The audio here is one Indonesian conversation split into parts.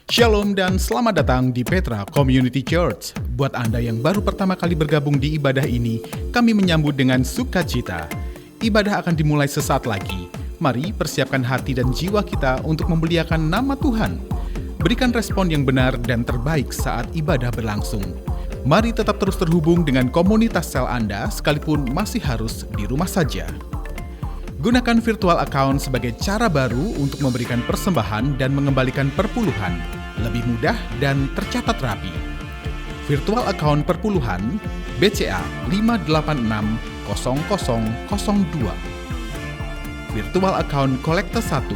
Shalom dan selamat datang di Petra Community Church. Buat Anda yang baru pertama kali bergabung di ibadah ini, kami menyambut dengan sukacita. Ibadah akan dimulai sesaat lagi. Mari persiapkan hati dan jiwa kita untuk memuliakan nama Tuhan. Berikan respon yang benar dan terbaik saat ibadah berlangsung. Mari tetap terus terhubung dengan komunitas sel Anda sekalipun masih harus di rumah saja. Gunakan virtual account sebagai cara baru untuk memberikan persembahan dan mengembalikan perpuluhan. Lebih mudah dan tercatat rapi. Virtual account perpuluhan BCA 5860002. Virtual account kolektor 1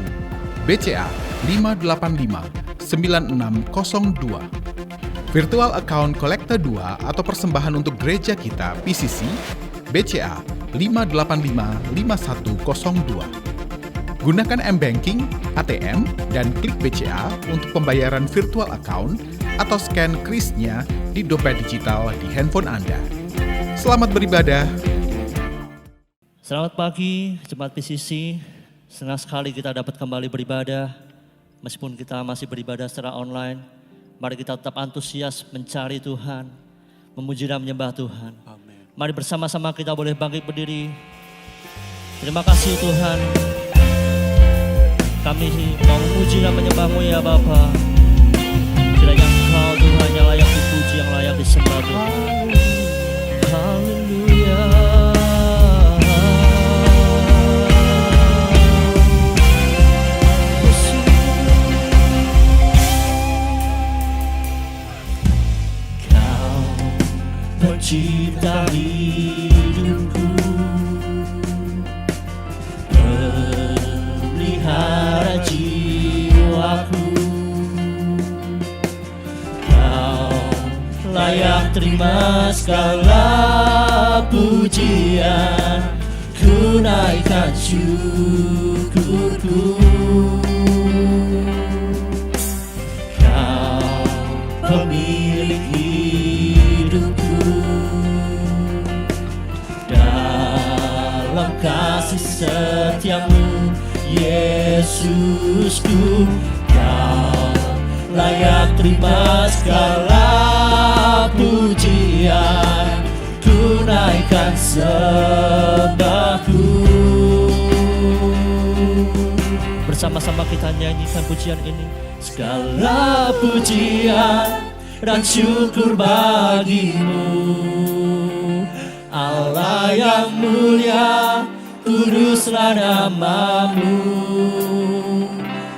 BCA 5859602. Virtual account kolektor 2 atau persembahan untuk gereja kita PCC BCA 5855102. Gunakan M-Banking, ATM, dan klik BCA untuk pembayaran virtual account atau scan kris-nya di dompet digital di handphone Anda. Selamat beribadah. Selamat pagi, Jemaat PCC. Senang sekali kita dapat kembali beribadah. Meskipun kita masih beribadah secara online, mari kita tetap antusias mencari Tuhan, memuji dan menyembah Tuhan. Mari bersama-sama kita boleh bangkit berdiri. Terima kasih Tuhan. Kami mau memuji dan menyembah-Mu ya Bapa. Kiranya Engkau Tuhan yang layak dipuji, yang layak disembah Tuhan. Haleluya. Kau pencipta hidupku, pelihara jiwaku. Kau layak terima segala pujian, ku naikkan syukurku. Kau pemilik hidupku, dalam kasih setiamu Yesusku. Kau layak terima segala pujian, ku naikkan sembahku. Bersama-sama kita nyanyikan pujian ini. Segala pujian dan syukur bagimu, Allah yang mulia, kuduslah namamu.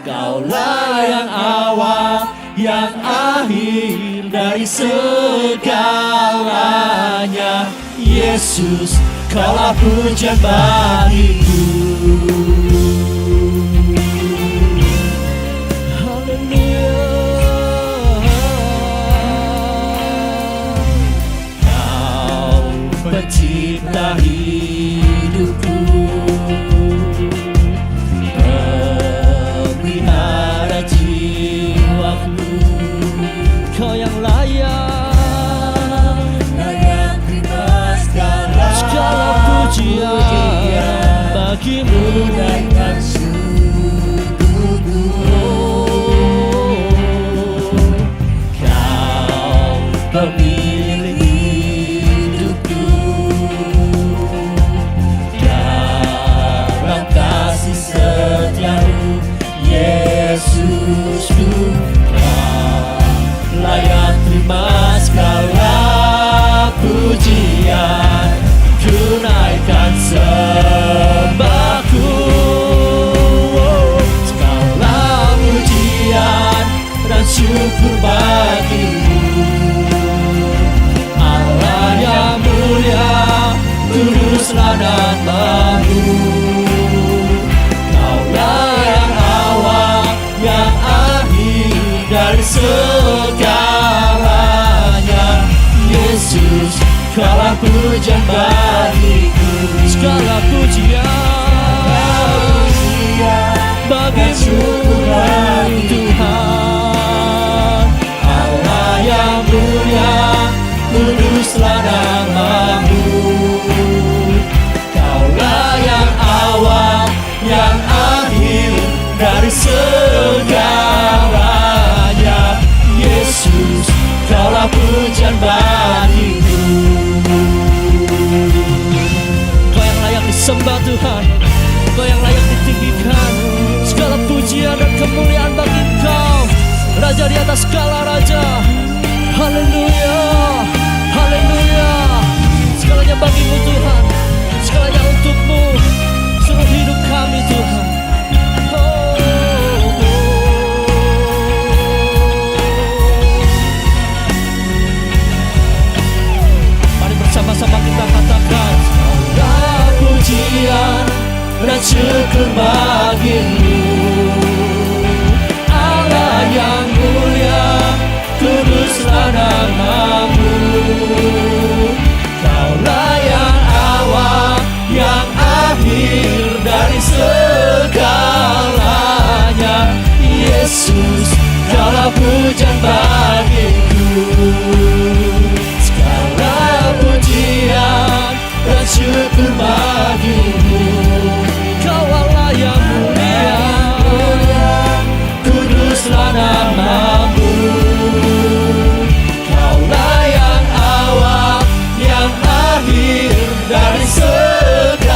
Kaulah yang awal, yang akhir dari segalanya. Yesus, Kaulah pujian bagiku. Haleluya. Kau pencipta hidupku, pelihara jiwaku. Kau yang layak terima segala pujian bagimu. Naikkan syukurku. Kau pemilik hidupku, dalam kasih setiamu Yesusku. Kau layak terima segala pujian, ku naikkan sembahku. Segala pujian dan syukur bagimu, Allah yang mulia, kuduslah namamu. Kaulah yang awal, yang akhir dari segalanya. Yesus, Kaulah pujian bagiku. Segala pujian bagimu Tuhan. Allah yang mulia, kuduslah namamu. Kaulah yang awal, yang akhir dari segalanya. Tuhan. Engkau yang layak ditinggikan. Segala pujian dan kemuliaan bagi Engkau, Raja di atas segala raja. Haleluya, haleluya. Segalanya bagimu Tuhan, segalanya untukmu, seluruh hidup kami Tuhan. Mari bersama-sama kita katakan, segala pujian dan syukur bagimu, Allah yang mulia, kuduslah namamu. Kaulah yang awal, yang akhir dari segalanya. Yesus, segala pujian bagiku, segala pujian dan syukur bagimu. Kau Allah yang mulia, kuduslah namamu. Kaulah yang awal, yang akhir dari segalanya.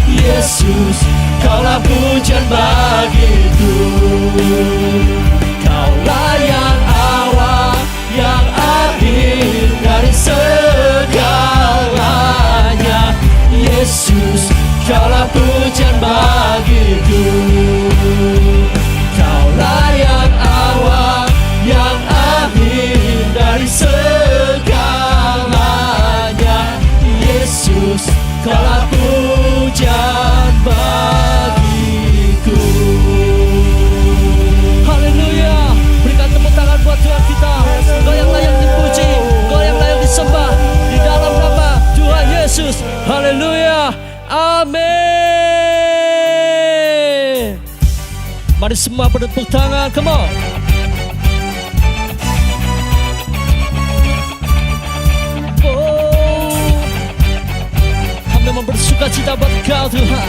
Yesus, kaulah pujian bagiku. Kaulah yang awal, yang akhir dari segalanya. Yesus, kaulah pujian bagiku. Kaulah yang awal, yang akhir dari segalanya. Yesus, kaulah pujian bagiku. Haleluya. Berikan tepuk tangan buat Tuhan kita. Kau yang layak dipuji, Kau yang layak disembah di dalam nama Tuhan Yesus. Haleluya. Amin. Mari semua bertepuk tangan. Come on. Oh, kami mau bersuka cita buat Kau Tuhan.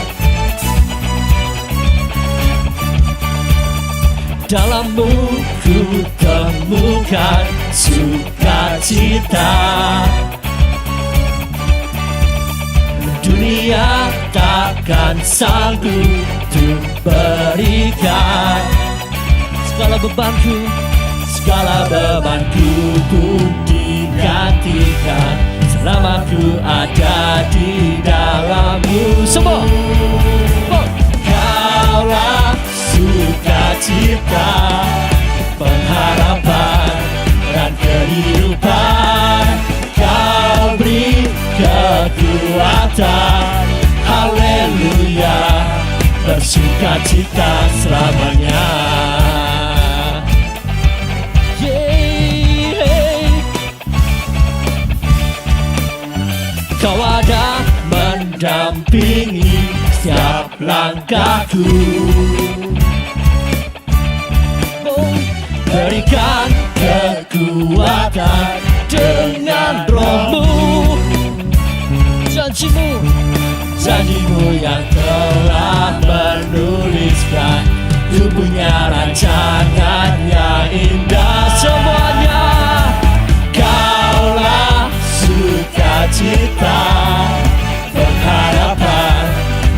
Dalam-Mu ku temukan sukacita. Dunia takkan sanggup untuk berikan. Segala bebanku pun digantikan selama ku ada di dalam-Mu. Semua Kaulah sukacita, pengharapan dan kehidupan. Kau beri kekuatan, haleluya, bersukacita selamanya. Kau ada mendampingi setiap langkahku. Berikan kekuatan dengan Roh-Mu. Janji-Mu yang telah menuliskan, Ku punya rancangan yang indah. Semuanya Kaulah sukacita, pengharapan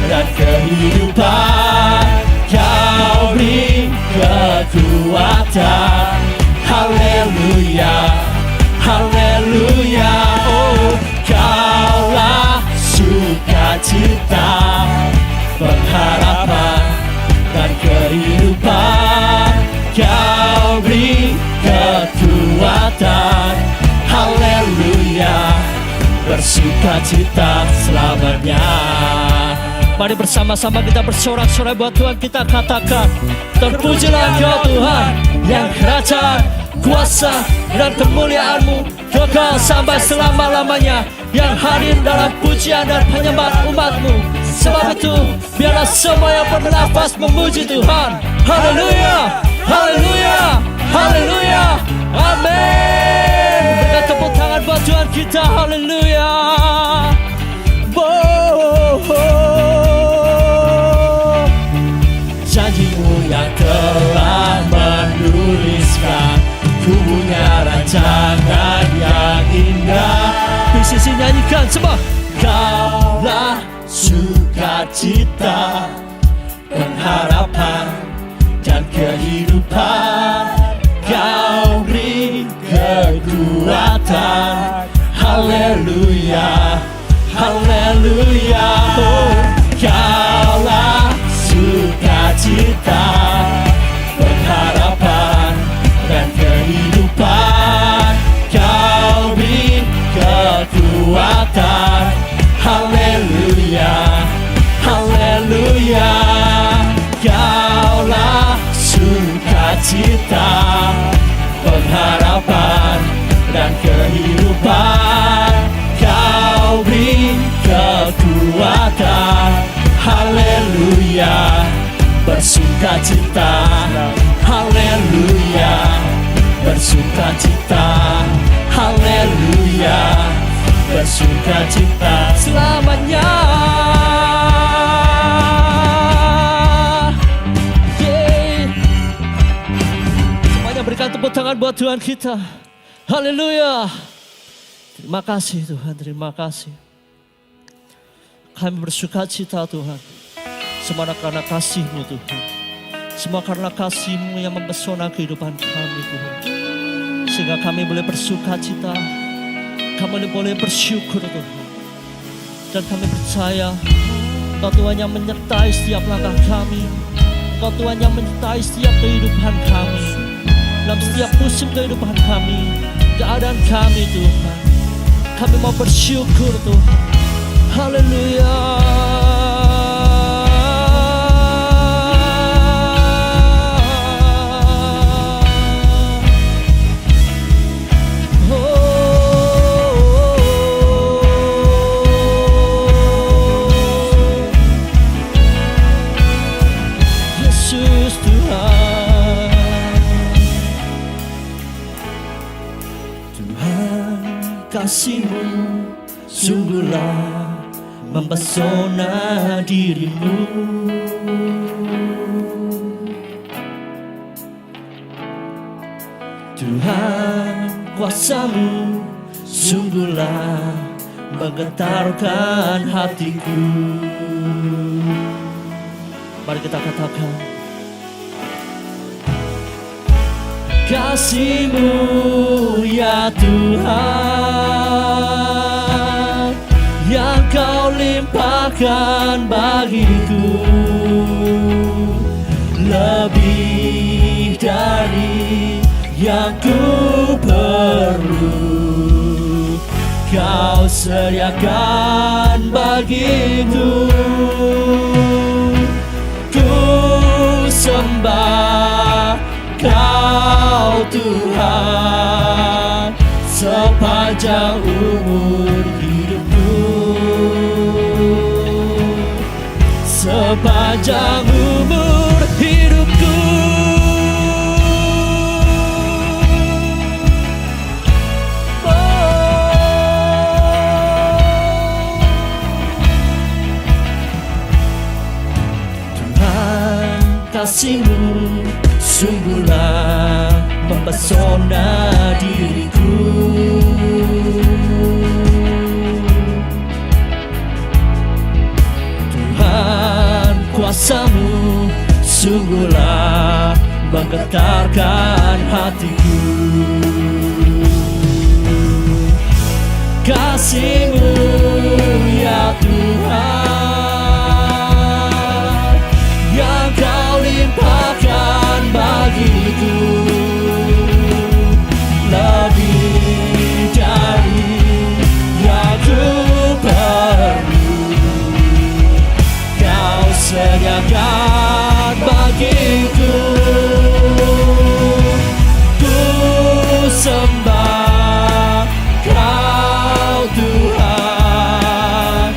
dan kehidupan. Kau beri kekuatan, haleluya, haleluya. Oh, Kaulah sukacita, pengharapan dan kehidupan. Kau beri kekuatan, haleluya, bersukacita selamanya. Mari bersama-sama kita bersorak-sorai buat Tuhan. Kita katakan, terpujilah Engkau Tuhan, yang kerajaan, kuasa dan kemuliaan-Mu kekal sampai selama-lamanya, yang hadir dalam pujian dan penyembahan umat-Mu. Sebab itu biarlah semua yang bernafas memuji Tuhan. Haleluya, haleluya, haleluya, amin. Berikan tepuk tangan buat Tuhan kita. Haleluya. Janji-Mu yang telah menuliskan, Ku punya rancangan yang indah. Di sisi nyanyikan semua. Kaulah sukacita, pengharapan dan kehidupan. Kau beri kekuatan. Haleluya, haleluya. Oh, Kaulah sukacita, pengharapan dan kehidupan. Kau beri kekuatan. Haleluya, haleluya. Kaulah sukacita, pengharapan dan kehidupan. Kau beri kekuatan. Haleluya, bersukacita. Haleluya, bersukacita. Haleluya, bersukacita selamanya. Semuanya berikan tepuk tangan buat Tuhan kita. Haleluya. Terima kasih Tuhan, terima kasih. Kami bersukacita Tuhan. Semua karena kasih-Mu Tuhan. Semua karena kasih-Mu yang mempesona kehidupan kami Tuhan. Sehingga kami boleh bersukacita. Kami boleh bersyukur Tuhan. Dan kami percaya Engkau Tuhan yang menyertai setiap langkah kami. Engkau Tuhan yang menyertai setiap kehidupan kami. Dalam setiap musim kehidupan kami, keadaan kami Tuhan. Kami mau bersyukur Tuhan. Haleluya. Yesus Tuhan. Tuhan, kasih-Mu sungguhlah mempesona diri-Mu. Tuhan, kuasa-Mu sungguhlah menggetarkan hatiku. Mari kita katakan, kasih-Mu ya Tuhan, yang Kau limpahkan bagiku, lebih dari yang ku perlu. Kau sediakan bagiku. Ku sembah Kau Tuhan sepanjang umur hidupku, sepanjang umur hidupku. Tuhan, kasih-Mu sungguhlah mempesona diriku. Tuhan, kuasa-Mu sungguhlah menggetarkan hatiku. Kasih-Mu ya Tuhan, yang Kau limpahkan bagiku, lebih dari yang ku perlu. Kau sediakan bagiku. Ku sembah Kau Tuhan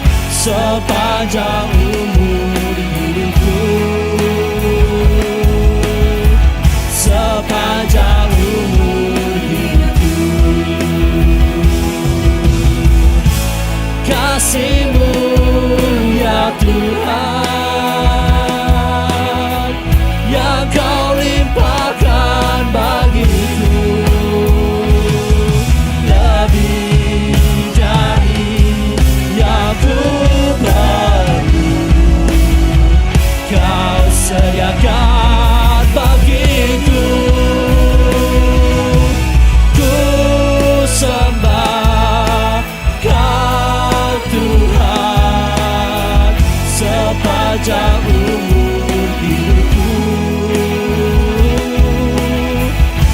sediakan bagiku. Ku sembah Kau Tuhan sepanjang umur hidupku.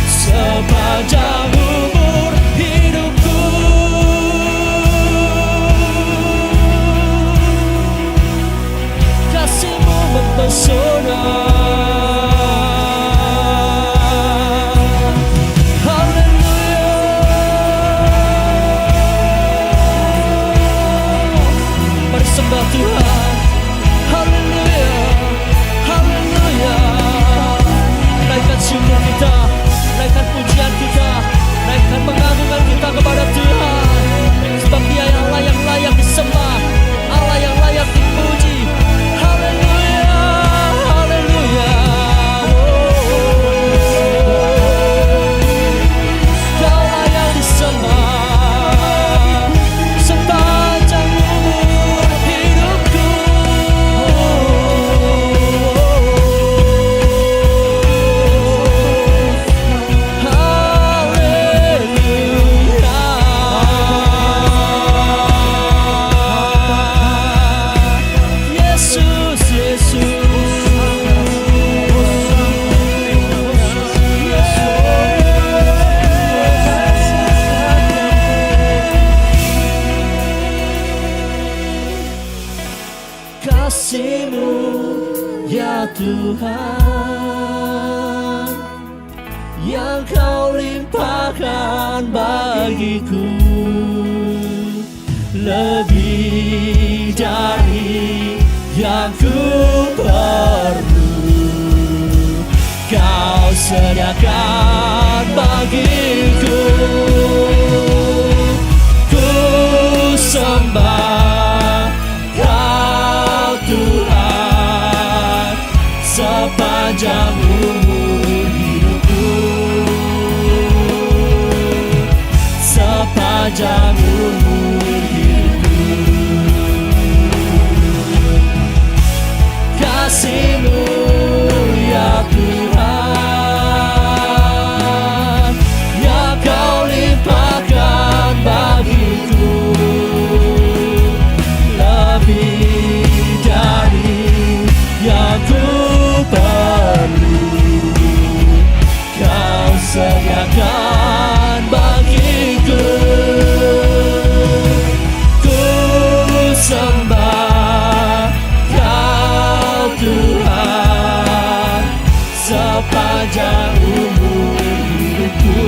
Sepanjang umur hidupku. Kasih-Mu mempesona. Sembah Tuhan, haleluya, haleluya. Naikkan syukur kita, naikkan pujian kita, naikkan pengagungkan kita kepada Tuhan. Sebab Dia yang layak disembah, Allah yang layak dipuji. Haleluya, haleluya. Kau layak disembah. Kasih-Mu ya Tuhan yang Kau limpahkan bagiku, lebih dari yang ku perlu. Kau sediakan bagiku. Ku sembah Kau Tuhan sepanjang umur hidupku. Sepanjang umur hidupku. Kasih-Mu ya Tuhan yang Kau limpahkan bagiku, lebih dari yang ku perlu. Kau sediakan bagiku. Ku sembah Kau Tuhan sepanjang umur hidupku.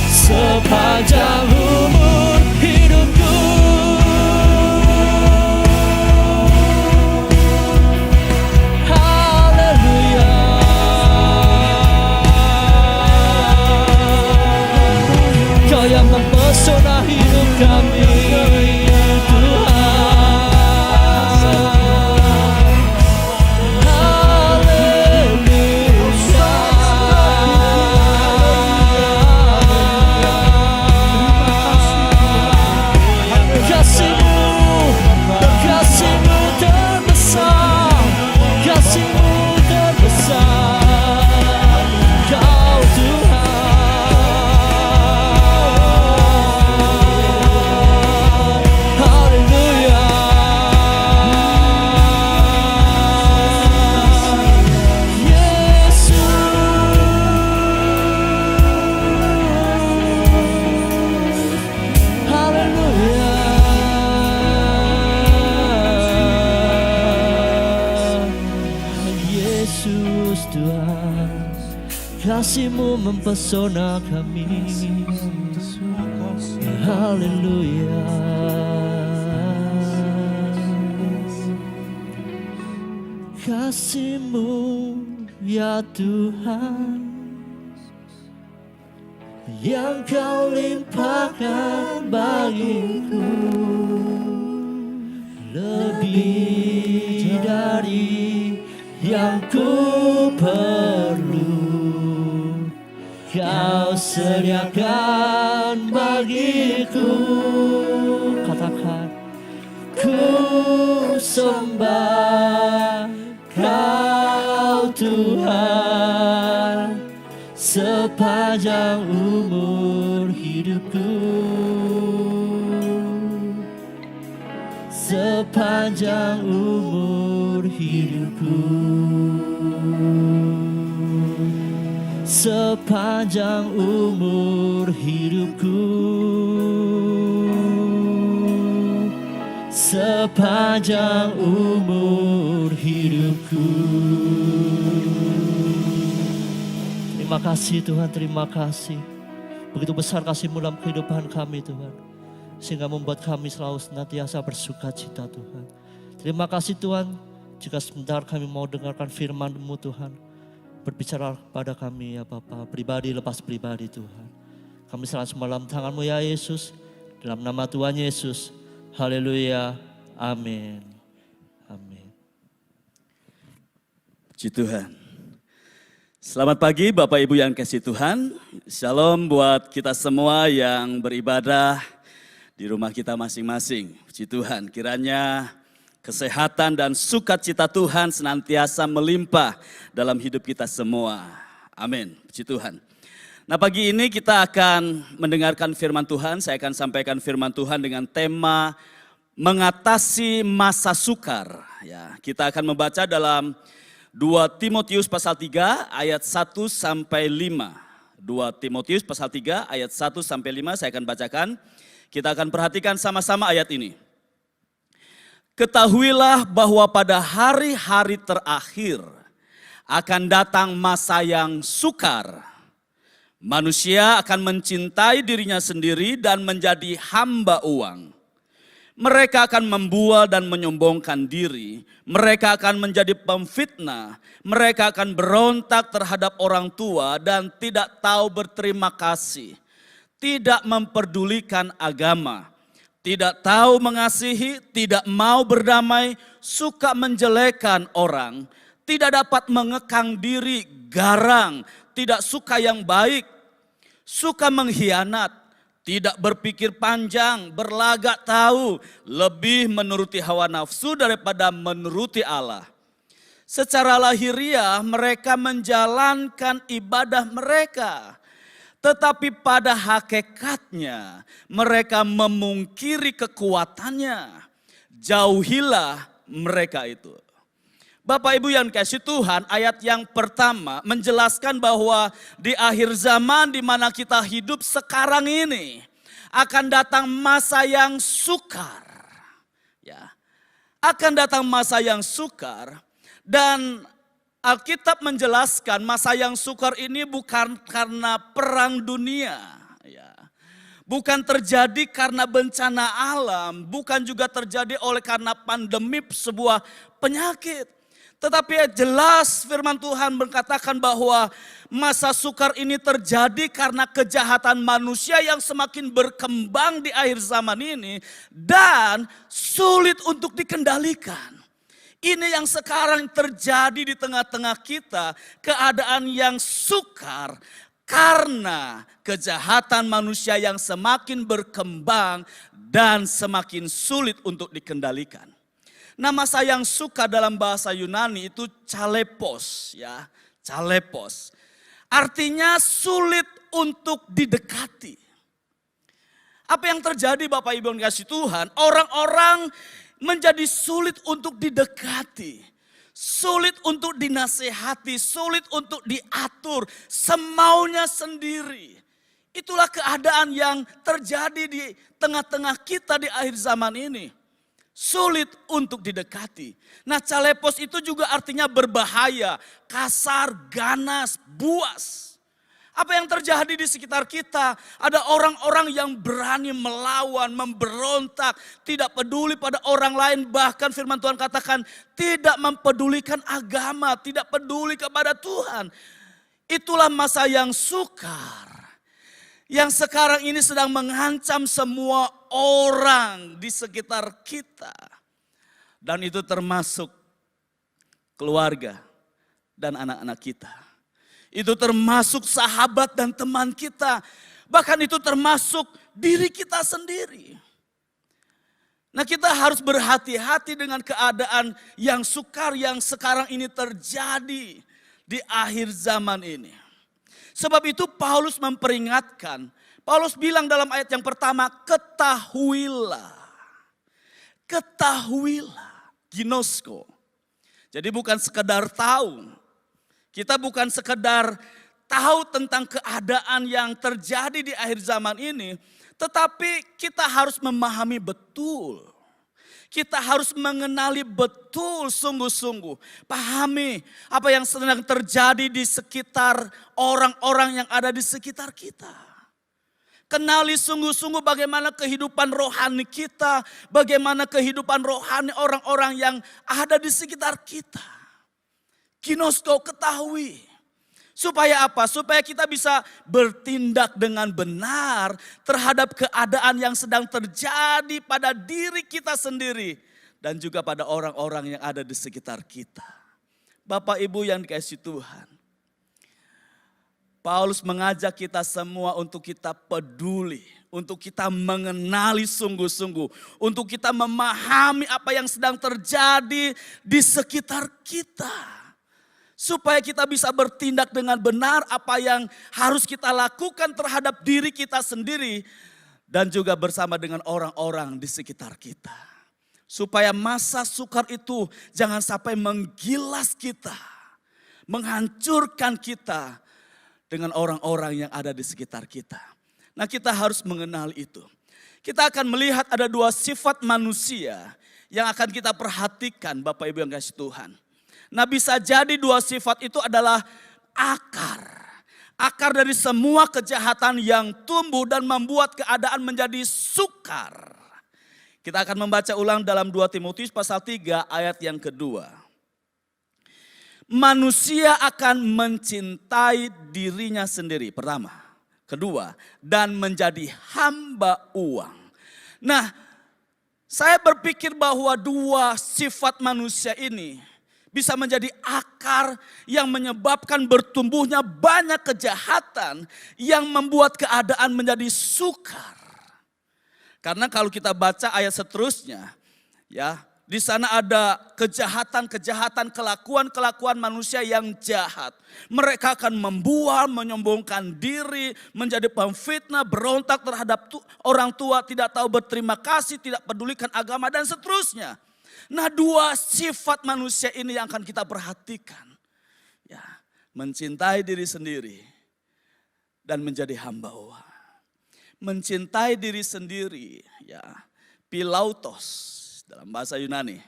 Sepanjang umur hidupku. Haleluya. Kau yang mempesona hidup kami, Tuhan. Kasih-Mu terbesar, kasih-Mu terbesar, Kau Tuhan. Haleluya. Yesus. Haleluya. Yesus Tuhan, kasih-Mu mempesona kami. Haleluya. Kasih-Mu ya Tuhan yang Kau limpahkan bagiku, lebih dari yang ku perlu. Kau sediakan bagiku. Katakan, Ku sembah Kau Tuhan sepanjang umur hidupku, sepanjang umur hidupku, sepanjang umur hidupku, sepanjang umur hidupku. Terima kasih Tuhan, terima kasih. Begitu besar kasih-Mu dalam kehidupan kami Tuhan. Sehingga membuat kami selalu senantiasa bersuka cita Tuhan. Terima kasih Tuhan, jika sebentar kami mau dengarkan firman-Mu Tuhan. Berbicara pada kami ya Bapa, pribadi lepas pribadi Tuhan. Kami serahkan semua dalam tangan-Mu ya Yesus. Dalam nama Tuhan Yesus. Haleluya. Amin. Amin. Puji Tuhan. Selamat pagi Bapak Ibu yang kasih Tuhan. Shalom buat kita semua yang beribadah di rumah kita masing-masing. Puji Tuhan, kiranya kesehatan dan sukacita Tuhan senantiasa melimpah dalam hidup kita semua. Amin. Puji Tuhan. Nah, pagi ini kita akan mendengarkan firman Tuhan. Saya akan sampaikan firman Tuhan dengan tema mengatasi masa sukar. Ya, kita akan membaca dalam 2 Timotius pasal 3 ayat 1 sampai 5. 2 Timotius pasal 3 ayat 1 sampai 5 saya akan bacakan. Kita akan perhatikan sama-sama ayat ini. Ketahuilah bahwa pada hari-hari terakhir akan datang masa yang sukar. Manusia akan mencintai dirinya sendiri dan menjadi hamba uang. Mereka akan membual dan menyombongkan diri. Mereka akan menjadi pemfitnah. Mereka akan berontak terhadap orang tua dan tidak tahu berterima kasih. Tidak memperdulikan agama. Tidak tahu mengasihi, tidak mau berdamai, suka menjelekan orang. Tidak dapat mengekang diri, garang, tidak suka yang baik. Suka mengkhianat. Tidak berpikir panjang, berlagak tahu, lebih menuruti hawa nafsu daripada menuruti Allah. Secara lahiriah mereka menjalankan ibadah mereka. Tetapi pada hakikatnya mereka memungkiri kekuatannya. Jauhilah mereka itu. Bapak Ibu yang kasih Tuhan, ayat yang pertama menjelaskan bahwa di akhir zaman di mana kita hidup sekarang ini akan datang masa yang sukar. Ya, akan datang masa yang sukar dan Alkitab menjelaskan masa yang sukar ini bukan karena perang dunia. Ya. Bukan terjadi karena bencana alam, bukan juga terjadi oleh karena pandemi sebuah penyakit. Tetapi jelas firman Tuhan berkatakan bahwa masa sukar ini terjadi karena kejahatan manusia yang semakin berkembang di akhir zaman ini dan sulit untuk dikendalikan. Ini yang sekarang terjadi di tengah-tengah kita, keadaan yang sukar karena kejahatan manusia yang semakin berkembang dan semakin sulit untuk dikendalikan. Nama saya yang suka dalam bahasa Yunani itu chalepos, ya, chalepos. Artinya sulit untuk didekati. Apa yang terjadi Bapak Ibu yang kasih Tuhan? Orang-orang menjadi sulit untuk didekati. Sulit untuk dinasehati, sulit untuk diatur, semaunya sendiri. Itulah keadaan yang terjadi di tengah-tengah kita di akhir zaman ini. Sulit untuk didekati. Nah, chalepos itu juga artinya berbahaya, kasar, ganas, buas. Apa yang terjadi di sekitar kita? Ada orang-orang yang berani melawan, memberontak, tidak peduli pada orang lain. Bahkan firman Tuhan katakan tidak mempedulikan agama, tidak peduli kepada Tuhan. Itulah masa yang sukar. Yang sekarang ini sedang mengancam semua orang di sekitar kita. Dan itu termasuk keluarga dan anak-anak kita. Itu termasuk sahabat dan teman kita. Bahkan itu termasuk diri kita sendiri. Nah, kita harus berhati-hati dengan keadaan yang sukar yang sekarang ini terjadi di akhir zaman ini. Sebab itu Paulus memperingatkan. Paulus bilang dalam ayat yang pertama, ketahuilah. Ketahuilah, ginosko. Jadi bukan sekedar tahu. Kita bukan sekedar tahu tentang keadaan yang terjadi di akhir zaman ini. Tetapi kita harus memahami betul. Kita harus mengenali betul sungguh-sungguh. Pahami apa yang sedang terjadi di sekitar orang-orang yang ada di sekitar kita. Kenali sungguh-sungguh bagaimana kehidupan rohani kita. Bagaimana kehidupan rohani orang-orang yang ada di sekitar kita. Ginosko, ketahui. Supaya apa? Supaya kita bisa bertindak dengan benar terhadap keadaan yang sedang terjadi pada diri kita sendiri. Dan juga pada orang-orang yang ada di sekitar kita. Bapak Ibu yang dikasihi Tuhan. Paulus mengajak kita semua untuk kita peduli, untuk kita mengenali sungguh-sungguh, untuk kita memahami apa yang sedang terjadi di sekitar kita. Supaya kita bisa bertindak dengan benar apa yang harus kita lakukan terhadap diri kita sendiri dan juga bersama dengan orang-orang di sekitar kita. Supaya masa sukar itu jangan sampai menggilas kita, menghancurkan kita dengan orang-orang yang ada di sekitar kita. Nah, kita harus mengenal itu. Kita akan melihat ada dua sifat manusia yang akan kita perhatikan Bapak Ibu yang kasih Tuhan. Nah, bisa jadi dua sifat itu adalah akar. Akar dari semua kejahatan yang tumbuh dan membuat keadaan menjadi sukar. Kita akan membaca ulang dalam 2 Timotius pasal 3 ayat yang kedua. Manusia akan mencintai dirinya sendiri, pertama. Kedua, dan menjadi hamba uang. Nah, saya berpikir bahwa dua sifat manusia ini bisa menjadi akar yang menyebabkan bertumbuhnya banyak kejahatan yang membuat keadaan menjadi sukar. Karena kalau kita baca ayat seterusnya, ya, di sana ada kejahatan-kejahatan, kelakuan-kelakuan manusia yang jahat. Mereka akan membual, menyombongkan diri, menjadi pemfitnah, berontak terhadap orang tua, tidak tahu berterima kasih, tidak pedulikan agama dan seterusnya. Nah, dua sifat manusia ini yang akan kita perhatikan. Ya, mencintai diri sendiri dan menjadi hamba uang. Mencintai diri sendiri, ya, pilautos. Dalam bahasa Yunani,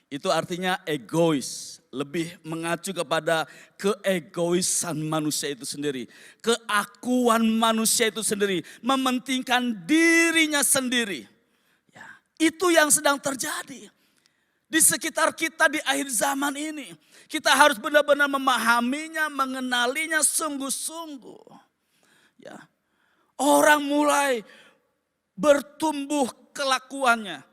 itu artinya egois, lebih mengacu kepada keegoisan manusia itu sendiri. Keakuan manusia itu sendiri, mementingkan dirinya sendiri. Ya, itu yang sedang terjadi di sekitar kita di akhir zaman ini. Kita harus benar-benar memahaminya, mengenalinya sungguh-sungguh. Ya, orang mulai bertumbuh kelakuannya.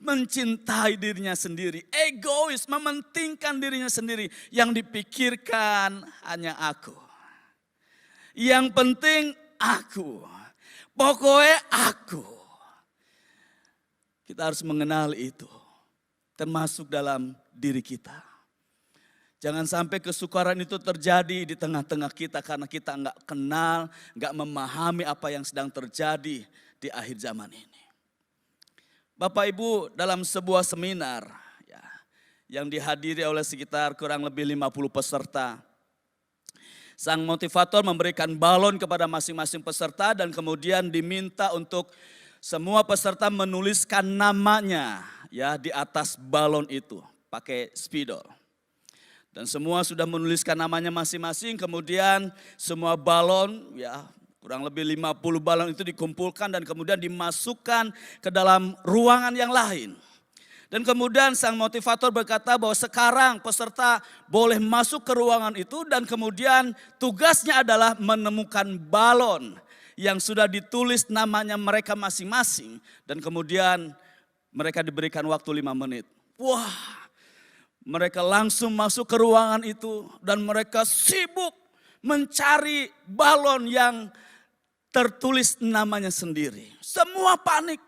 Mencintai dirinya sendiri, egois, mementingkan dirinya sendiri. Yang dipikirkan hanya aku. Yang penting aku. Pokoknya aku. Kita harus mengenal itu. Termasuk dalam diri kita. Jangan sampai kesukaran itu terjadi di tengah-tengah kita karena kita enggak kenal, enggak memahami apa yang sedang terjadi di akhir zaman ini. Bapak Ibu, dalam sebuah seminar ya, yang dihadiri oleh sekitar kurang lebih 50 peserta. Sang motivator memberikan balon kepada masing-masing peserta dan kemudian diminta untuk semua peserta menuliskan namanya ya di atas balon itu pakai spidol. Dan semua sudah menuliskan namanya masing-masing, kemudian semua balon ya kurang lebih 50 balon itu dikumpulkan dan kemudian dimasukkan ke dalam ruangan yang lain. Dan kemudian sang motivator berkata bahwa sekarang peserta boleh masuk ke ruangan itu dan kemudian tugasnya adalah menemukan balon yang sudah ditulis namanya mereka masing-masing. Dan kemudian mereka diberikan waktu 5 menit. Wah, mereka langsung masuk ke ruangan itu dan mereka sibuk mencari balon yang tertulis namanya sendiri. Semua panik.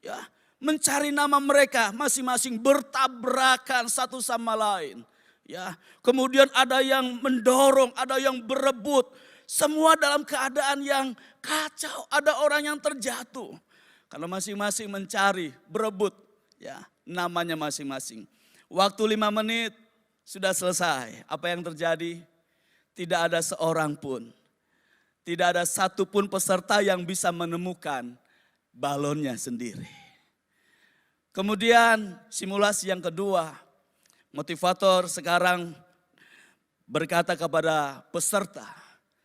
Ya, mencari nama mereka masing-masing bertabrakan satu sama lain. Ya, kemudian ada yang mendorong, ada yang berebut, semua dalam keadaan yang kacau. Ada orang yang terjatuh karena masing-masing mencari, berebut, ya, namanya masing-masing. Waktu 5 menit sudah selesai. Apa yang terjadi? Tidak ada seorang pun, tidak ada satupun peserta yang bisa menemukan balonnya sendiri. Kemudian simulasi yang kedua, motivator sekarang berkata kepada peserta,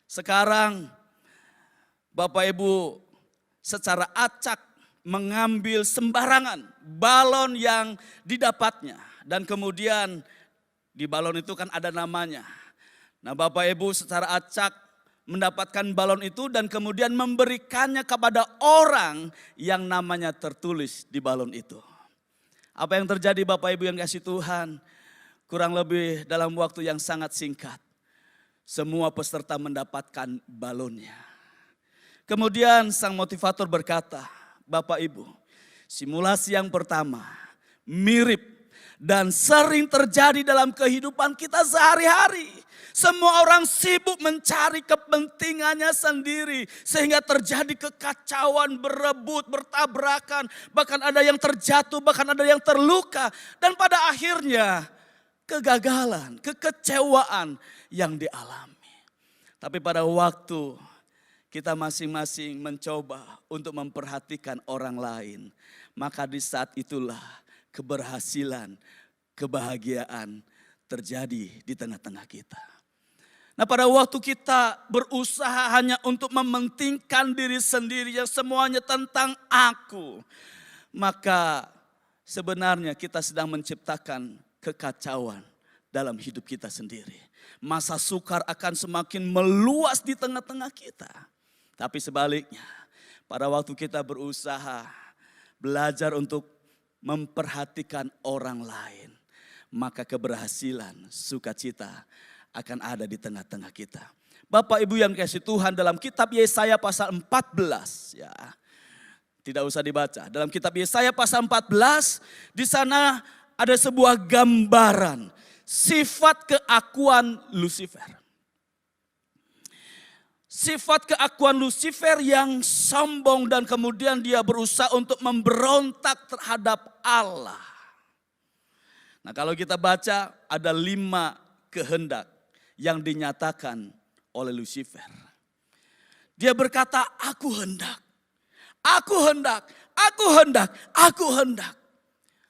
sekarang Bapak Ibu secara acak mengambil sembarangan balon yang didapatnya. Dan kemudian di balon itu kan ada namanya. Nah Bapak Ibu secara acak mendapatkan balon itu dan kemudian memberikannya kepada orang yang namanya tertulis di balon itu. Apa yang terjadi Bapak Ibu yang kasih Tuhan? Kurang lebih dalam waktu yang sangat singkat, semua peserta mendapatkan balonnya. Kemudian sang motivator berkata, Bapak Ibu, simulasi yang pertama mirip dan sering terjadi dalam kehidupan kita sehari-hari. Semua orang sibuk mencari kepentingannya sendiri sehingga terjadi kekacauan, berebut, bertabrakan, bahkan ada yang terjatuh, bahkan ada yang terluka, dan pada akhirnya kegagalan, kekecewaan yang dialami. Tapi pada waktu kita masing-masing mencoba untuk memperhatikan orang lain, maka di saat itulah keberhasilan, kebahagiaan terjadi di tengah-tengah kita. Nah pada waktu kita berusaha hanya untuk mementingkan diri sendiri yang semuanya tentang aku, maka sebenarnya kita sedang menciptakan kekacauan dalam hidup kita sendiri. Masa sukar akan semakin meluas di tengah-tengah kita. Tapi sebaliknya, pada waktu kita berusaha belajar untuk memperhatikan orang lain, maka keberhasilan, sukacita akan ada di tengah-tengah kita. Bapak Ibu yang kasih Tuhan, dalam kitab Yesaya pasal 14 ya. Tidak usah dibaca. Dalam kitab Yesaya pasal 14 di sana ada sebuah gambaran sifat keakuan Lucifer. Sifat keakuan Lucifer yang sombong dan kemudian dia berusaha untuk memberontak terhadap Allah. Nah kalau kita baca ada 5 kehendak yang dinyatakan oleh Lucifer. Dia berkata, aku hendak, aku hendak, aku hendak, aku hendak.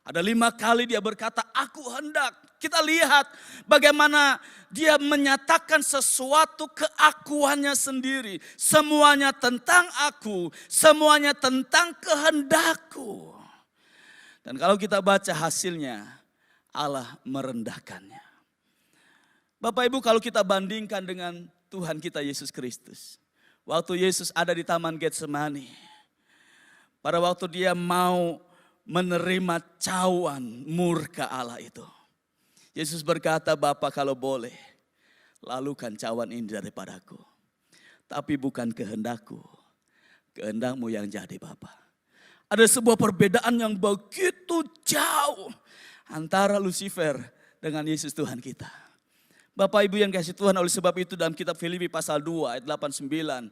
Ada 5 kali dia berkata, aku hendak. Kita lihat bagaimana dia menyatakan sesuatu keakuannya sendiri. Semuanya tentang aku, semuanya tentang kehendakku. Dan kalau kita baca hasilnya, Allah merendahkannya. Bapak Ibu, kalau kita bandingkan dengan Tuhan kita Yesus Kristus. Waktu Yesus ada di Taman Getsemani, pada waktu dia mau menerima cawan murka Allah itu, Yesus berkata, Bapa kalau boleh, lalukan cawan ini daripadaku. Tapi bukan kehendakku, kehendakmu yang jadi Bapa. Ada sebuah perbedaan yang begitu jauh antara Lucifer dengan Yesus Tuhan kita. Bapak Ibu yang kasih Tuhan, oleh sebab itu dalam kitab Filipi pasal 2 ayat 8-9,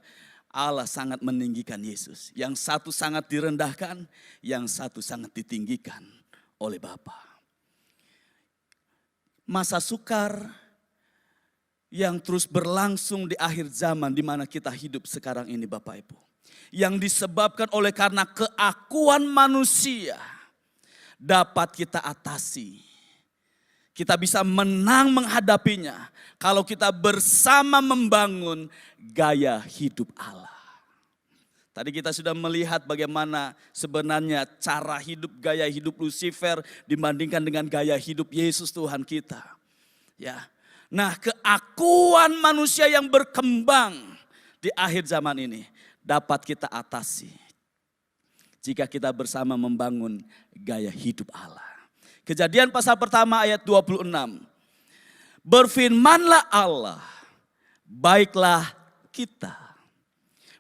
Allah sangat meninggikan Yesus. Yang satu sangat direndahkan, yang satu sangat ditinggikan oleh Bapa. Masa sukar yang terus berlangsung di akhir zaman di mana kita hidup sekarang ini Bapak Ibu. Yang disebabkan oleh karena keakuan manusia dapat kita atasi. Kita bisa menang menghadapinya kalau kita bersama membangun gaya hidup Allah. Tadi kita sudah melihat bagaimana sebenarnya cara hidup, gaya hidup Lucifer dibandingkan dengan gaya hidup Yesus Tuhan kita. Ya. Nah, keakuan manusia yang berkembang di akhir zaman ini dapat kita atasi jika kita bersama membangun gaya hidup Allah. Kejadian pasal pertama ayat 26. Berfirmanlah Allah, baiklah kita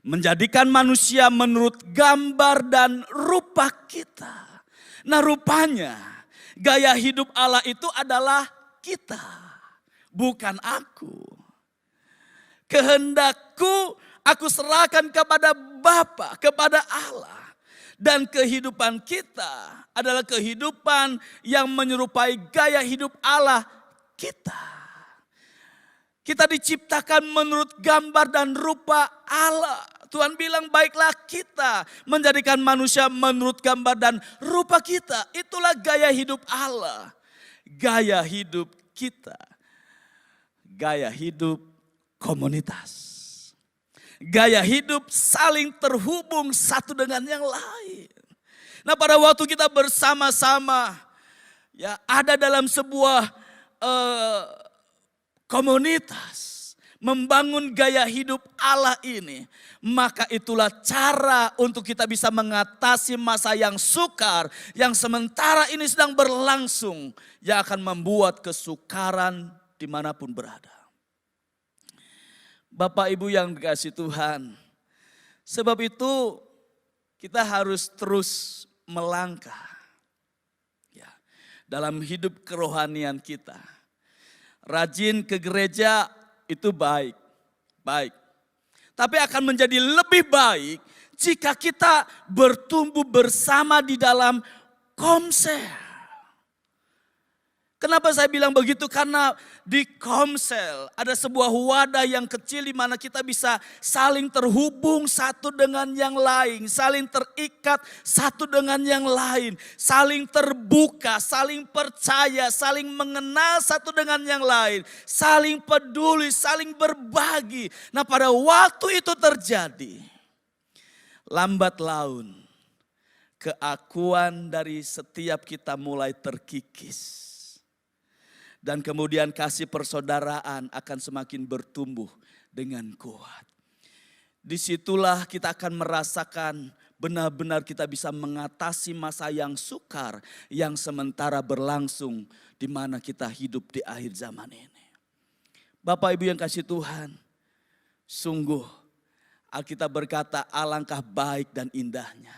menjadikan manusia menurut gambar dan rupa kita. Nah rupanya gaya hidup Allah itu adalah kita, bukan aku. Kehendakku aku serahkan kepada Bapa, kepada Allah. Dan kehidupan kita adalah kehidupan yang menyerupai gaya hidup Allah kita. Kita diciptakan menurut gambar dan rupa Allah. Tuhan bilang baiklah kita menjadikan manusia menurut gambar dan rupa kita. Itulah gaya hidup Allah. Gaya hidup kita. Gaya hidup komunitas. Gaya hidup saling terhubung satu dengan yang lain. Nah pada waktu kita bersama-sama ya ada dalam sebuah komunitas membangun gaya hidup Allah ini, maka itulah cara untuk kita bisa mengatasi masa yang sukar yang sementara ini sedang berlangsung, yang akan membuat kesukaran dimanapun berada. Bapak Ibu yang dikasihi Tuhan, sebab itu kita harus terus melangkah ya, dalam hidup kerohanian kita. Rajin ke gereja itu baik. Tapi akan menjadi lebih baik jika kita bertumbuh bersama di dalam komsel. Kenapa saya bilang begitu? Karena di komsel ada sebuah wadah yang kecil di mana kita bisa saling terhubung satu dengan yang lain, saling terikat satu dengan yang lain, saling terbuka, saling percaya, saling mengenal satu dengan yang lain, saling peduli, saling berbagi. Nah, pada waktu itu terjadi, lambat laun keakuan dari setiap kita mulai terkikis. Dan kemudian kasih persaudaraan akan semakin bertumbuh dengan kuat. Disitulah kita akan merasakan benar-benar kita bisa mengatasi masa yang sukar, yang sementara berlangsung di mana kita hidup di akhir zaman ini. Bapak Ibu yang kasih Tuhan, sungguh Alkitab berkata alangkah baik dan indahnya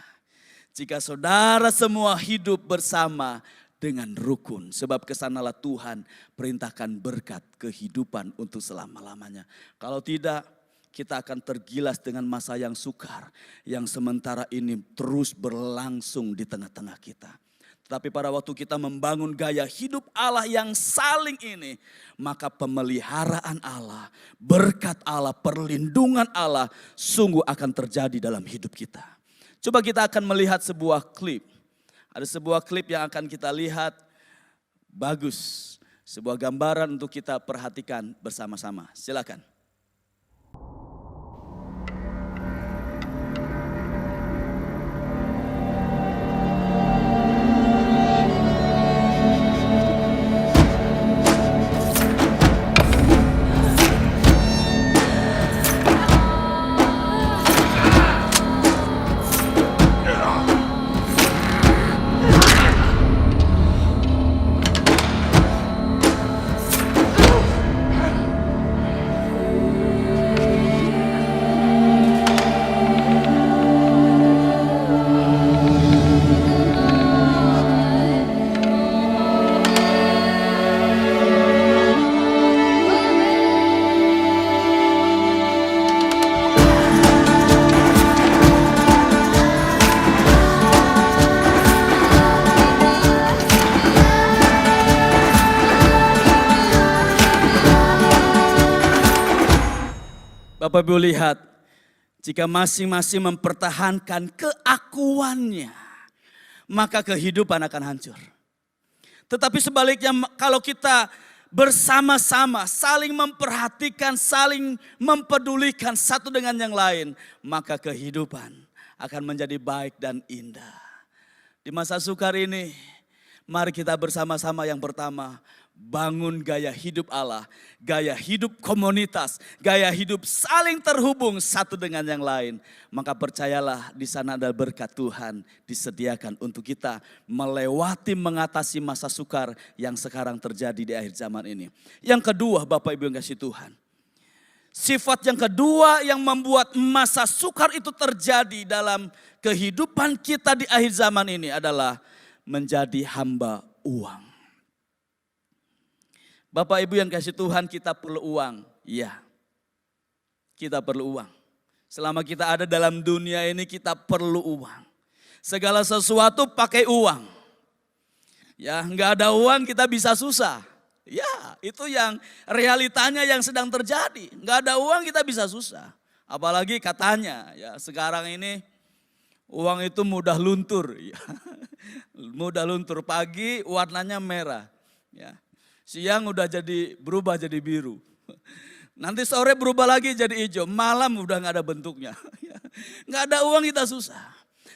jika saudara semua hidup bersama dengan rukun, sebab kesanalah Tuhan perintahkan berkat kehidupan untuk selama-lamanya. Kalau tidak, kita akan tergilas dengan masa yang sukar, yang sementara ini terus berlangsung di tengah-tengah kita. Tetapi pada waktu kita membangun gaya hidup Allah yang saling ini, maka pemeliharaan Allah, berkat Allah, perlindungan Allah sungguh akan terjadi dalam hidup kita. Coba kita akan melihat sebuah klip. Ada sebuah klip yang akan kita lihat, bagus. Sebuah gambaran untuk kita perhatikan bersama-sama. Silakan. Bapak Ibu lihat, jika masing-masing mempertahankan keakuannya, maka kehidupan akan hancur. Tetapi sebaliknya kalau kita bersama-sama saling memperhatikan, saling mempedulikan satu dengan yang lain, maka kehidupan akan menjadi baik dan indah. Di masa sukar ini, mari kita bersama-sama yang pertama, bangun gaya hidup Allah, gaya hidup komunitas, gaya hidup saling terhubung satu dengan yang lain. Maka percayalah di sana ada berkat Tuhan disediakan untuk kita melewati mengatasi masa sukar yang sekarang terjadi di akhir zaman ini. Yang kedua Bapak Ibu yang kasih Tuhan, sifat yang kedua yang membuat masa sukar itu terjadi dalam kehidupan kita di akhir zaman ini adalah menjadi hamba uang. Bapak Ibu yang kasih Tuhan, kita perlu uang. Iya, kita perlu uang. Selama kita ada dalam dunia ini kita perlu uang. Segala sesuatu pakai uang. Ya, nggak ada uang kita bisa susah. Ya, itu yang realitanya yang sedang terjadi. Nggak ada uang kita bisa susah. Apalagi katanya, ya sekarang ini uang itu mudah luntur. Ya. Mudah luntur, pagi warnanya merah. Ya. Siang udah berubah jadi biru. Nanti sore berubah lagi jadi hijau. Malam udah gak ada bentuknya. Gak ada uang kita susah.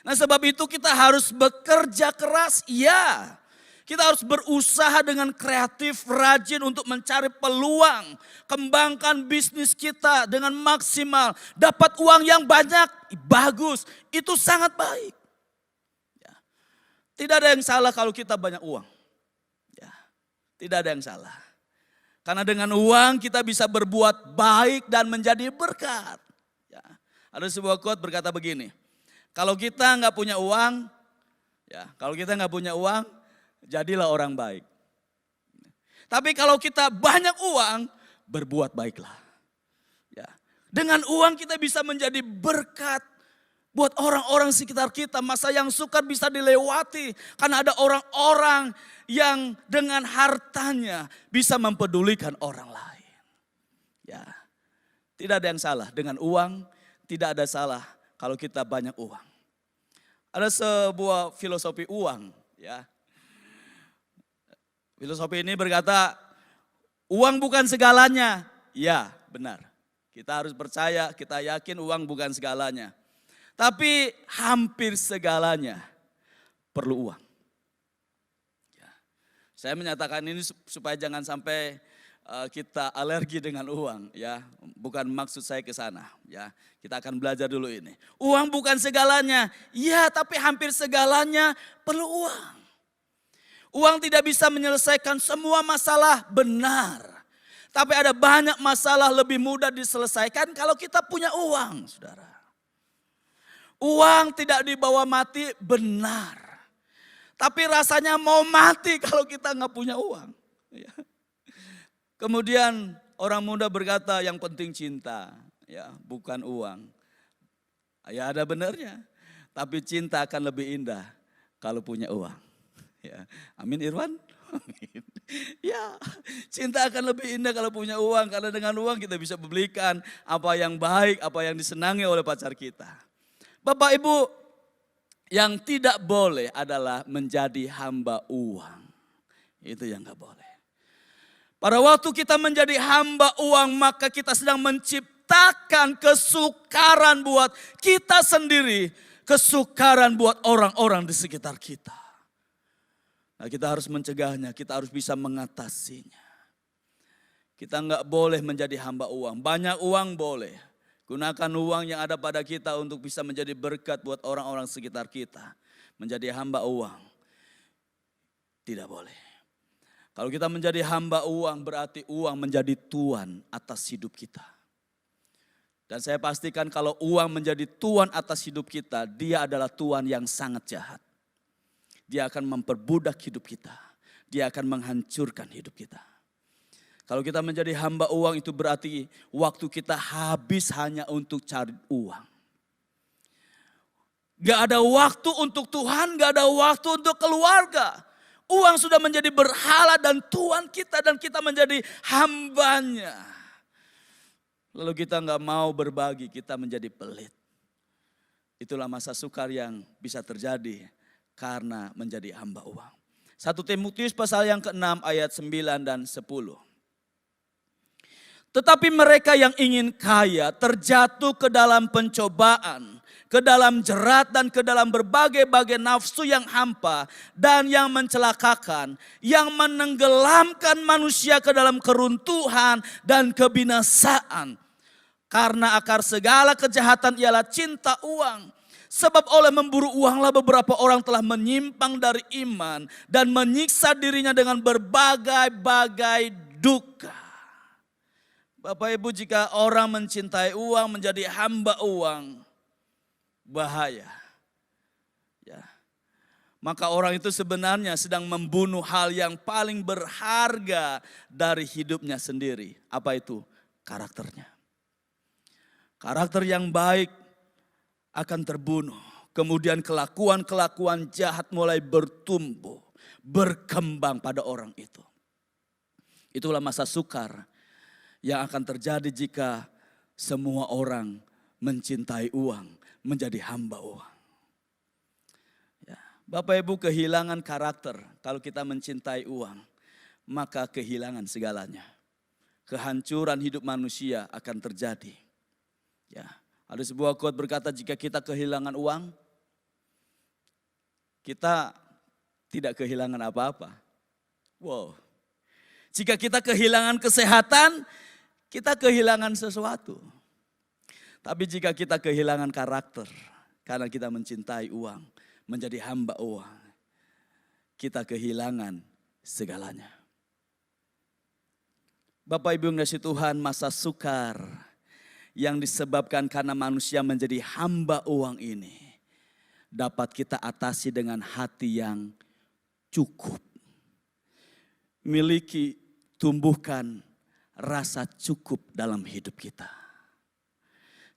Nah sebab itu kita harus bekerja keras. Iya. Kita harus berusaha dengan kreatif, rajin untuk mencari peluang. Kembangkan bisnis kita dengan maksimal. Dapat uang yang banyak, bagus. Itu sangat baik. Ya. Tidak ada yang salah kalau kita banyak uang. Tidak ada yang salah. Karena dengan uang kita bisa berbuat baik dan menjadi berkat. Ya. Ada sebuah quote berkata begini. Kalau kita nggak punya uang, jadilah orang baik. Tapi kalau kita banyak uang, berbuat baiklah. Ya. Dengan uang kita bisa menjadi berkat buat orang-orang sekitar kita. Masa yang sukar bisa dilewati. Karena ada orang-orang yang dengan hartanya bisa mempedulikan orang lain. Ya, tidak ada yang salah dengan uang. Tidak ada salah kalau kita banyak uang. Ada sebuah filosofi uang. Ya. Filosofi ini berkata, uang bukan segalanya. Ya, benar. Kita harus percaya, kita yakin uang bukan segalanya. Tapi hampir segalanya perlu uang. Ya. Saya menyatakan ini supaya jangan sampai kita alergi dengan uang. Ya, bukan maksud saya ke sana. Ya, kita akan belajar dulu ini. Uang bukan segalanya. Ya, tapi hampir segalanya perlu uang. Uang tidak bisa menyelesaikan semua masalah, benar. Tapi ada banyak masalah lebih mudah diselesaikan kalau kita punya uang, saudara. Uang tidak dibawa mati, benar. Tapi rasanya mau mati kalau kita nggak punya uang. Kemudian orang muda berkata yang penting cinta, ya bukan uang. Ya ada benarnya. Tapi cinta akan lebih indah kalau punya uang. Ya, amin Irwan. Amin. Ya, cinta akan lebih indah kalau punya uang. Karena dengan uang kita bisa belikan apa yang baik, apa yang disenangi oleh pacar kita. Bapak Ibu, yang tidak boleh adalah menjadi hamba uang. Itu yang gak boleh. Pada waktu kita menjadi hamba uang, maka kita sedang menciptakan kesukaran buat kita sendiri. Kesukaran buat orang-orang di sekitar kita. Nah, kita harus mencegahnya, kita harus bisa mengatasinya. Kita gak boleh menjadi hamba uang. Banyak uang boleh. Gunakan uang yang ada pada kita untuk bisa menjadi berkat buat orang-orang sekitar kita. Menjadi hamba uang. Tidak boleh. Kalau kita menjadi hamba uang berarti uang menjadi tuan atas hidup kita. Dan saya pastikan kalau uang menjadi tuan atas hidup kita, dia adalah tuan yang sangat jahat. Dia akan memperbudak hidup kita. Dia akan menghancurkan hidup kita. Kalau kita menjadi hamba uang itu berarti waktu kita habis hanya untuk cari uang. Gak ada waktu untuk Tuhan, gak ada waktu untuk keluarga. Uang sudah menjadi berhala dan tuan kita dan kita menjadi hambanya. Lalu kita gak mau berbagi, kita menjadi pelit. Itulah masa sukar yang bisa terjadi karena menjadi hamba uang. 1 Timotius pasal yang ke-6 ayat 9 dan 10. Tetapi mereka yang ingin kaya terjatuh ke dalam pencobaan, ke dalam jerat dan ke dalam berbagai-bagai nafsu yang hampa dan yang mencelakakan, yang menenggelamkan manusia ke dalam keruntuhan dan kebinasaan. Karena akar segala kejahatan ialah cinta uang. Sebab oleh memburu uanglah beberapa orang telah menyimpang dari iman dan menyiksa dirinya dengan berbagai-bagai duka. Bapak Ibu, jika orang mencintai uang, menjadi hamba uang, bahaya. Ya. maka orang itu sebenarnya sedang membunuh hal yang paling berharga dari hidupnya sendiri. Apa itu? Karakternya. Karakter yang baik akan terbunuh. Kemudian kelakuan-kelakuan jahat mulai bertumbuh, berkembang pada orang itu. Itulah masa sukar yang akan terjadi jika semua orang mencintai uang, menjadi hamba uang. Ya, Bapak Ibu, kehilangan karakter kalau kita mencintai uang, maka kehilangan segalanya. Kehancuran hidup manusia akan terjadi. Ya, ada sebuah quote berkata, jika kita kehilangan uang, kita tidak kehilangan apa-apa. Wow. Jika kita kehilangan kesehatan, kita kehilangan sesuatu. Tapi jika kita kehilangan karakter, karena kita mencintai uang, menjadi hamba uang, kita kehilangan segalanya. Bapak Ibu yang kasih Tuhan, masa sukar yang disebabkan karena manusia menjadi hamba uang ini dapat kita atasi dengan hati yang cukup. Miliki, tumbuhkan rasa cukup dalam hidup kita.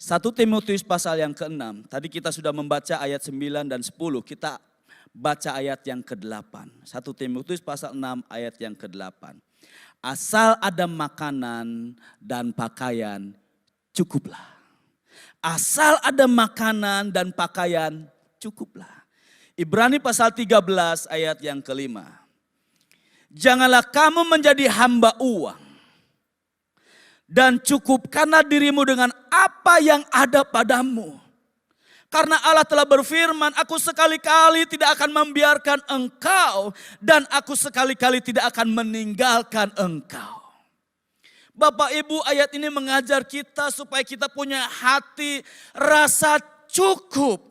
1 Timotius pasal yang ke-6, tadi kita sudah membaca ayat 9 dan 10, kita baca ayat yang ke-8. 1 Timotius pasal 6 ayat yang ke-8. Asal ada makanan dan pakaian, cukuplah. Asal ada makanan dan pakaian, cukuplah. Ibrani pasal 13 ayat yang ke-5. Janganlah kamu menjadi hamba uang, dan cukupkanlah dirimu dengan apa yang ada padamu. Karena Allah telah berfirman, aku sekali-kali tidak akan membiarkan engkau, dan aku sekali-kali tidak akan meninggalkan engkau. Bapak Ibu, ayat ini mengajar kita supaya kita punya hati rasa cukup.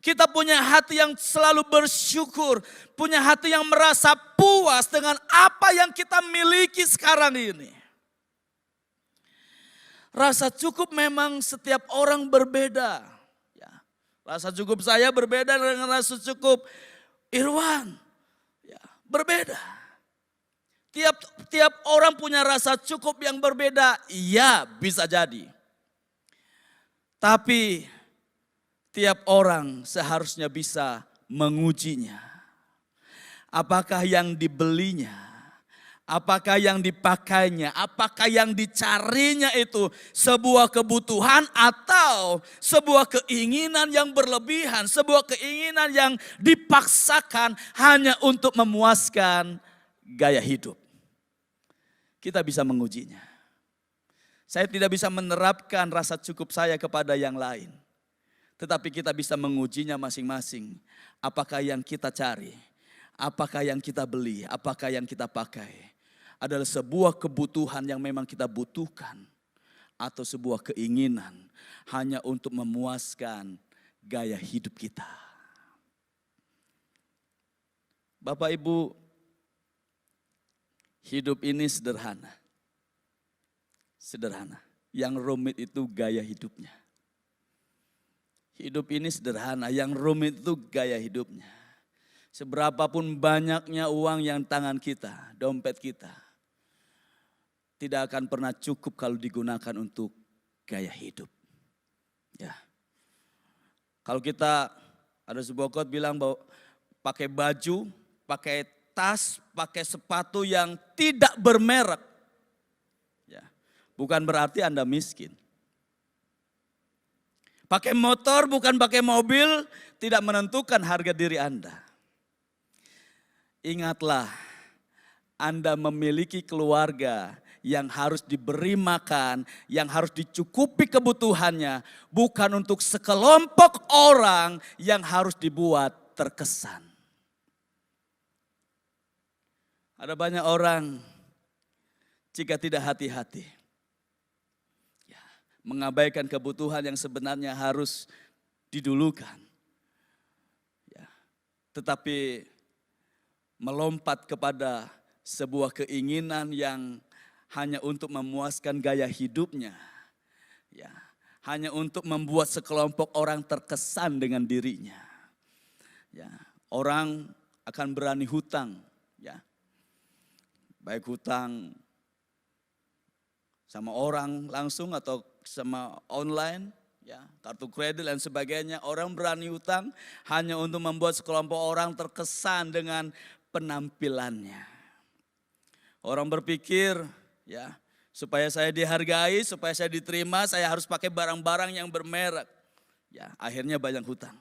Kita punya hati yang selalu bersyukur, punya hati yang merasa puas dengan apa yang kita miliki sekarang ini. Rasa cukup memang setiap orang berbeda. Ya, rasa cukup saya berbeda dengan rasa cukup Irwan. Ya, berbeda. Tiap orang punya rasa cukup yang berbeda. Iya, bisa jadi. Tapi tiap orang seharusnya bisa mengujinya. Apakah yang dibelinya, apakah yang dipakainya, apakah yang dicarinya itu sebuah kebutuhan atau sebuah keinginan yang berlebihan, sebuah keinginan yang dipaksakan hanya untuk memuaskan gaya hidup. Kita bisa mengujinya. Saya tidak bisa menerapkan rasa cukup saya kepada yang lain. Tetapi kita bisa mengujinya masing-masing. Apakah yang kita cari, apakah yang kita beli, apakah yang kita pakai adalah sebuah kebutuhan yang memang kita butuhkan. Atau sebuah keinginan hanya untuk memuaskan gaya hidup kita. Bapak Ibu, hidup ini sederhana. Sederhana. Yang rumit itu gaya hidupnya. Hidup ini sederhana, yang rumit itu gaya hidupnya. Seberapapun banyaknya uang yang tangan kita, dompet kita, tidak akan pernah cukup kalau digunakan untuk gaya hidup. Ya. Kalau kita, ada sebuah quote bilang bahwa pakai baju, pakai tas, pakai sepatu yang tidak bermerek, ya, bukan berarti Anda miskin. Pakai motor bukan pakai mobil tidak menentukan harga diri Anda. Ingatlah, Anda memiliki keluarga yang harus diberi makan, yang harus dicukupi kebutuhannya, bukan untuk sekelompok orang yang harus dibuat terkesan. Ada banyak orang jika tidak hati-hati, mengabaikan kebutuhan yang sebenarnya harus didulukan. Ya, tetapi melompat kepada sebuah keinginan yang hanya untuk memuaskan gaya hidupnya. Ya, hanya untuk membuat sekelompok orang terkesan dengan dirinya. Ya, orang akan berani hutang, ya. Baik hutang sama orang langsung atau sama online, ya, kartu kredit dan sebagainya. Orang berani hutang hanya untuk membuat sekelompok orang terkesan dengan penampilannya. Orang berpikir, ya, supaya saya dihargai, supaya saya diterima, saya harus pakai barang-barang yang bermerek. Ya, akhirnya banyak hutang.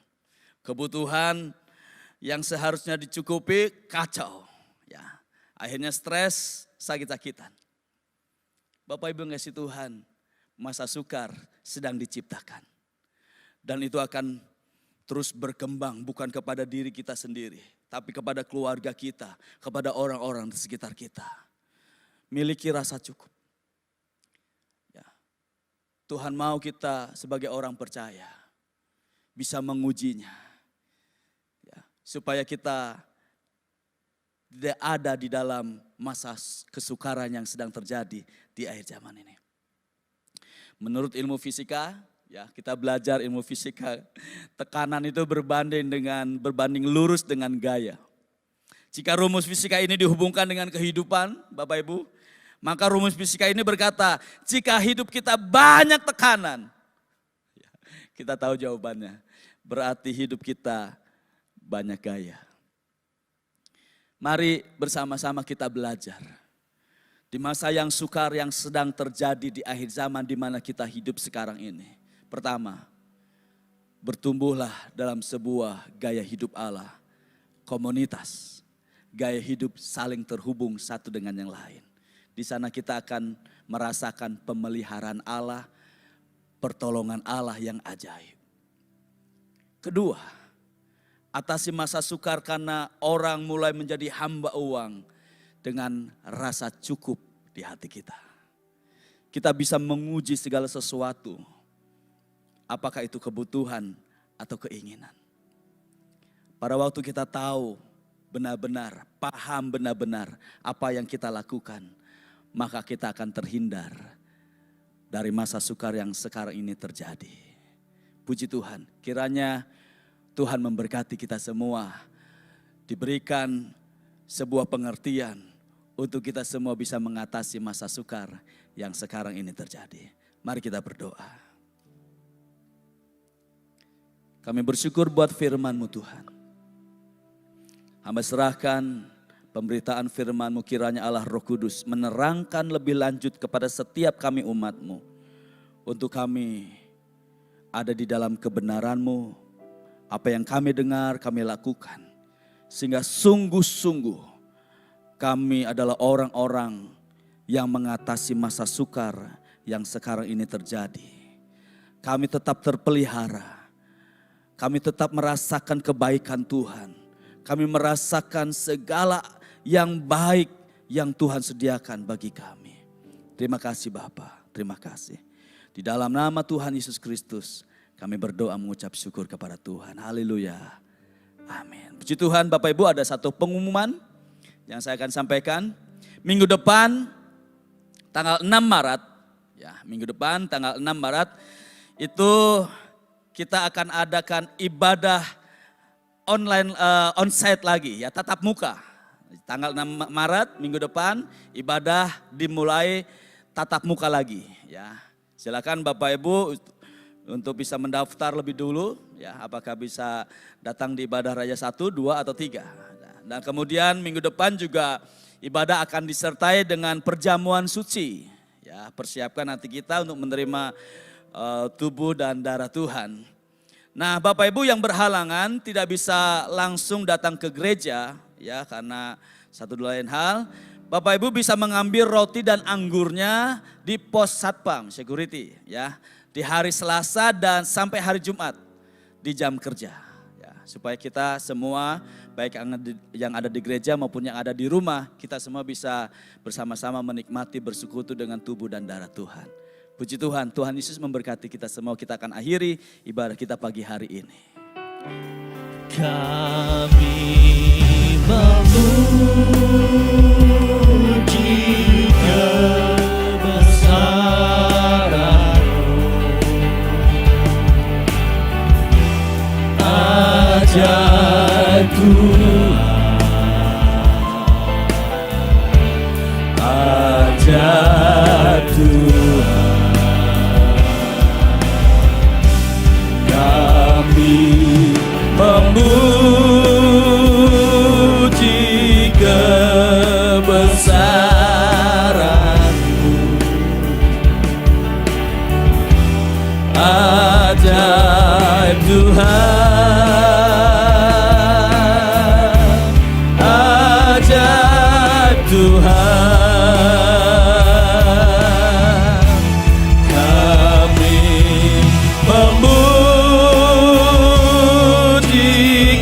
Kebutuhan yang seharusnya dicukupi kacau. Ya, akhirnya stres, sakit-sakitan. Bapak Ibu ngasih Tuhan, masa sukar sedang diciptakan. Dan itu akan terus berkembang bukan kepada diri kita sendiri, tapi kepada keluarga kita, kepada orang-orang di sekitar kita. Miliki rasa cukup. Ya. Tuhan mau kita sebagai orang percaya bisa mengujinya. Ya. Supaya kita tidak ada di dalam masa kesukaran yang sedang terjadi di akhir zaman ini. Menurut ilmu fisika, ya, kita belajar ilmu fisika, tekanan itu berbanding lurus dengan gaya. Jika rumus fisika ini dihubungkan dengan kehidupan, Bapak Ibu, maka rumus fisika ini berkata, jika hidup kita banyak tekanan, kita tahu jawabannya, berarti hidup kita banyak gaya. Mari bersama-sama kita belajar. Di masa yang sukar yang sedang terjadi di akhir zaman di mana kita hidup sekarang ini. Pertama, bertumbuhlah dalam sebuah gaya hidup Allah, komunitas, gaya hidup saling terhubung satu dengan yang lain. Di sana kita akan merasakan pemeliharaan Allah, pertolongan Allah yang ajaib. Kedua, atasi masa sukar karena orang mulai menjadi hamba uang dengan rasa cukup di hati kita. Kita bisa menguji segala sesuatu, apakah itu kebutuhan atau keinginan. Pada waktu kita tahu benar-benar, paham benar-benar apa yang kita lakukan, maka kita akan terhindar dari masa sukar yang sekarang ini terjadi. Puji Tuhan, kiranya Tuhan memberkati kita semua, diberikan sebuah pengertian untuk kita semua bisa mengatasi masa sukar yang sekarang ini terjadi. Mari kita berdoa. Kami bersyukur buat firman-Mu Tuhan. Hamba serahkan pemberitaan firman-Mu, kiranya Allah Roh Kudus menerangkan lebih lanjut kepada setiap kami umat-Mu. Untuk kami ada di dalam kebenaran-Mu, apa yang kami dengar kami lakukan. Sehingga sungguh-sungguh kami adalah orang-orang yang mengatasi masa sukar yang sekarang ini terjadi. Kami tetap terpelihara, kami tetap merasakan kebaikan Tuhan. Kami merasakan segala yang baik yang Tuhan sediakan bagi kami. Terima kasih Bapa, terima kasih. Di dalam nama Tuhan Yesus Kristus kami berdoa mengucap syukur kepada Tuhan. Haleluya. Amin. Puji Tuhan, Bapak Ibu, ada satu pengumuman yang saya akan sampaikan. Minggu depan tanggal 6 Maret, ya, minggu depan tanggal 6 Maret itu kita akan adakan ibadah online onsite lagi, ya, tatap muka. Tanggal 6 Maret minggu depan ibadah dimulai tatap muka lagi, ya. Silakan Bapak Ibu untuk bisa mendaftar lebih dulu, ya, apakah bisa datang di ibadah Raja 1, 2 atau 3. Dan kemudian minggu depan juga ibadah akan disertai dengan perjamuan suci. Ya, persiapkan nanti kita untuk menerima tubuh dan darah Tuhan. Nah, Bapak Ibu yang berhalangan tidak bisa langsung datang ke gereja, ya, karena satu dua lain hal. Bapak Ibu bisa mengambil roti dan anggurnya di pos Satpam Security, ya, di hari Selasa dan sampai hari Jumat di jam kerja, ya, supaya kita semua baik yang ada di gereja maupun yang ada di rumah, kita semua bisa bersama-sama menikmati bersekutu dengan tubuh dan darah Tuhan. Puji Tuhan, Tuhan Yesus memberkati kita semua. Kita akan akhiri ibadah kita pagi hari ini. Kami memuji kebesaran-Mu, ajar Ajaib Tuhan, kami memuji kebesaran-Mu. Ajaib Tuhan, ajaib Tuhan, kami memuji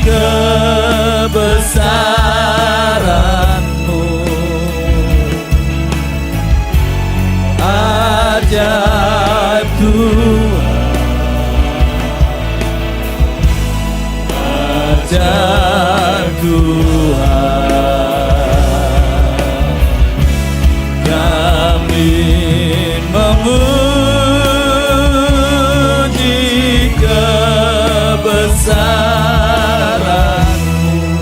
kebesaran-Mu. Ajaib Tuhan, ajaib Tuhan, kami memuji kebesaran-Mu.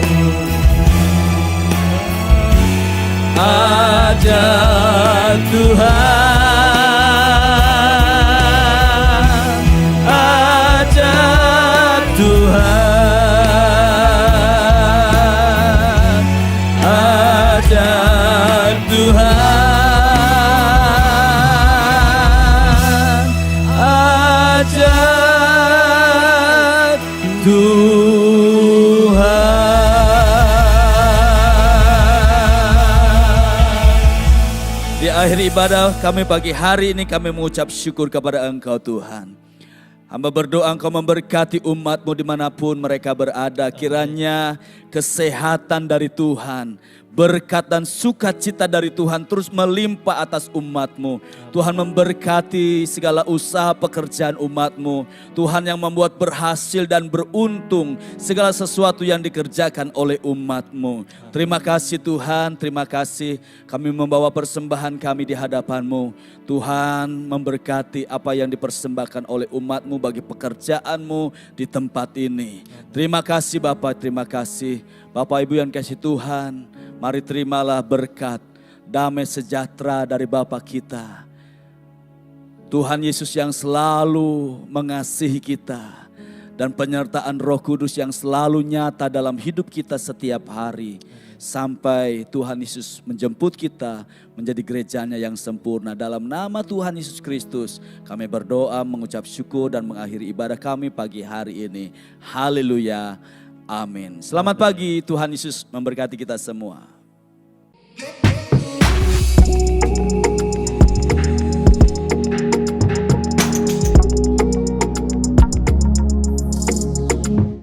Ajaib Tuhan, ajaib Tuhan, ajaib Tuhan, ajaib Tuhan. Di akhir ibadah kami pagi hari ini kami mengucap syukur kepada Engkau Tuhan. Hamba berdoa Engkau memberkati umat-Mu dimanapun mereka berada. Kiranya kesehatan dari Tuhan, berkat dan sukacita dari Tuhan terus melimpah atas umat-Mu. Tuhan memberkati segala usaha pekerjaan umat-Mu. Tuhan yang membuat berhasil dan beruntung segala sesuatu yang dikerjakan oleh umat-Mu. Terima kasih Tuhan, terima kasih kami membawa persembahan kami di hadapan-Mu. Tuhan memberkati apa yang dipersembahkan oleh umat-Mu bagi pekerjaan-Mu di tempat ini. Terima kasih Bapak, terima kasih. Bapak Ibu yang kasih Tuhan, mari terimalah berkat, damai sejahtera dari Bapa kita. Tuhan Yesus yang selalu mengasihi kita dan penyertaan Roh Kudus yang selalu nyata dalam hidup kita setiap hari. Sampai Tuhan Yesus menjemput kita menjadi gerejanya yang sempurna. Dalam nama Tuhan Yesus Kristus kami berdoa, mengucap syukur dan mengakhiri ibadah kami pagi hari ini. Haleluya, amin. Selamat pagi, Tuhan Yesus memberkati kita semua.